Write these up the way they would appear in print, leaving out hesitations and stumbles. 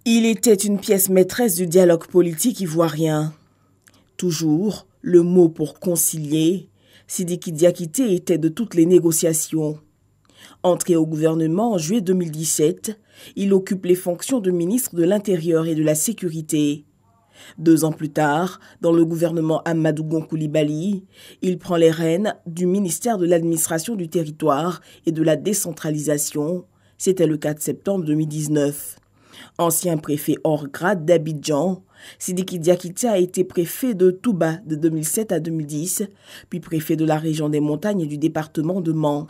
Il était une pièce maîtresse du dialogue politique ivoirien. Toujours le mot pour concilier, Sidiki Diakité était de toutes les négociations. Entré au gouvernement en juillet 2017, il occupe les fonctions de ministre de l'Intérieur et de la Sécurité. 2 ans plus tard, dans le gouvernement Amadou Gon Coulibaly, il prend les rênes du ministère de l'Administration du Territoire et de la Décentralisation. C'était le 4 septembre 2019. Ancien préfet hors grade d'Abidjan, Sidiki Diakité a été préfet de Touba de 2007 à 2010, puis préfet de la région des montagnes et du département de Mans.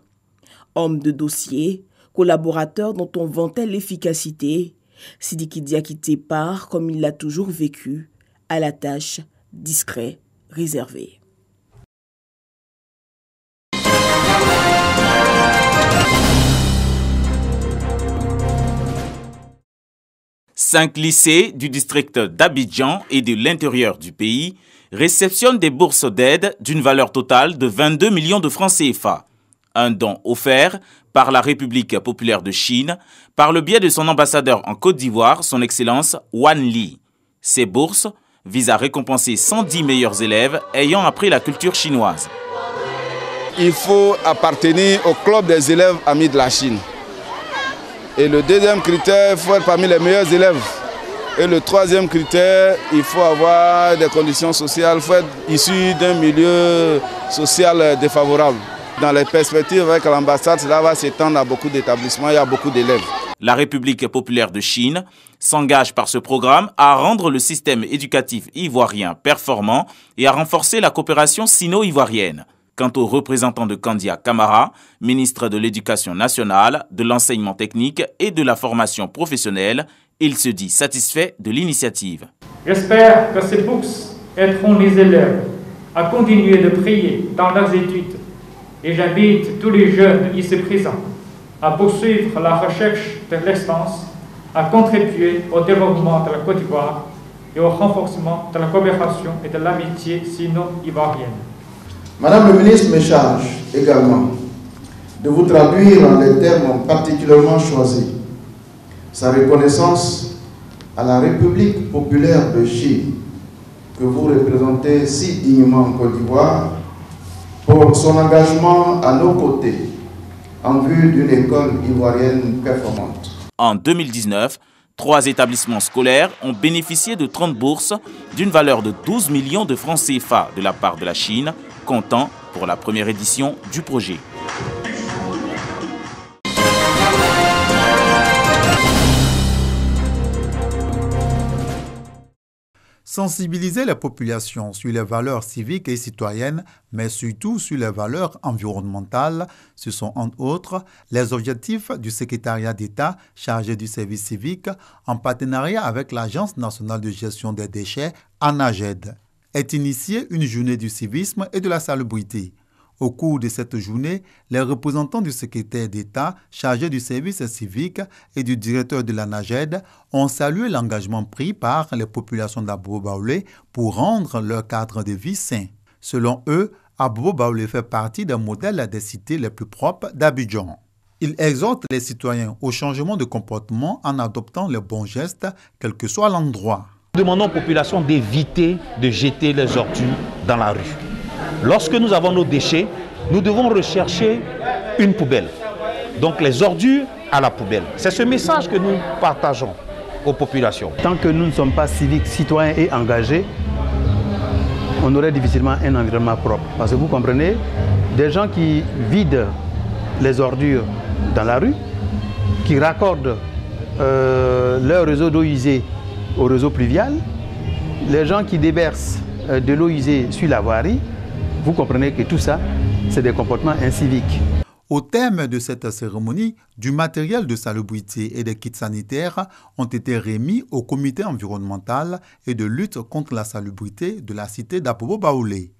Homme de dossier, collaborateur dont on vantait l'efficacité, Sidiki Diakité part, comme il l'a toujours vécu, à la tâche, discret, réservé. Cinq lycées du district d'Abidjan et de l'intérieur du pays réceptionnent des bourses d'aide d'une valeur totale de 22 millions de francs CFA. Un don offert par la République populaire de Chine par le biais de son ambassadeur en Côte d'Ivoire, son Excellence Wan Li. Ces bourses visent à récompenser 110 meilleurs élèves ayant appris la culture chinoise. Il faut appartenir au club des élèves amis de la Chine. Et le deuxième critère, il faut être parmi les meilleurs élèves. Et le troisième critère, il faut avoir des conditions sociales, il faut être issu d'un milieu social défavorable. Dans les perspectives avec l'ambassade, cela va s'étendre à beaucoup d'établissements et à beaucoup d'élèves. La République populaire de Chine s'engage par ce programme à rendre le système éducatif ivoirien performant et à renforcer la coopération sino-ivoirienne. Quant au représentant de Kandia Camara, ministre de l'Éducation nationale, de l'enseignement technique et de la formation professionnelle, il se dit satisfait de l'initiative. J'espère que ces bourses aideront les élèves à continuer de briller dans leurs études et j'invite tous les jeunes ici présents à poursuivre la recherche de l'excellence, à contribuer au développement de la Côte d'Ivoire et au renforcement de la coopération et de l'amitié sino-ivoirienne. Madame le ministre me charge également de vous traduire en des termes particulièrement choisis sa reconnaissance à la République populaire de Chine que vous représentez si dignement en Côte d'Ivoire pour son engagement à nos côtés en vue d'une école ivoirienne performante. En 2019, 3 établissements scolaires ont bénéficié de 30 bourses d'une valeur de 12 millions de francs CFA de la part de la Chine, comptant pour la première édition du projet. Sensibiliser les populations sur les valeurs civiques et citoyennes, mais surtout sur les valeurs environnementales, ce sont entre autres les objectifs du secrétariat d'État chargé du service civique en partenariat avec l'Agence nationale de gestion des déchets, ANAGED. Est initiée une journée du civisme et de la salubrité. Au cours de cette journée, les représentants du secrétaire d'État chargé du service civique et du directeur de l'ANAGED ont salué l'engagement pris par les populations d'Abobo-Baoulé pour rendre leur cadre de vie sain. Selon eux, Abobo-Baoulé fait partie des modèles des cités les plus propres d'Abidjan. Ils exhortent les citoyens au changement de comportement en adoptant les bons gestes, quel que soit l'endroit. Nous demandons aux populations d'éviter de jeter les ordures dans la rue. Lorsque nous avons nos déchets, nous devons rechercher une poubelle. Donc les ordures à la poubelle. C'est ce message que nous partageons aux populations. Tant que nous ne sommes pas civiques, citoyens et engagés, on aurait difficilement un environnement propre. Parce que vous comprenez, des gens qui vident les ordures dans la rue, qui raccordent leur réseau d'eau usée au réseau pluvial, les gens qui déversent de l'eau usée sur la voirie, vous comprenez que tout ça, c'est des comportements inciviques. Au terme de cette cérémonie, du matériel de salubrité et des kits sanitaires ont été remis au comité environnemental et de lutte contre la salubrité de la cité d'Abobo-Baoulé.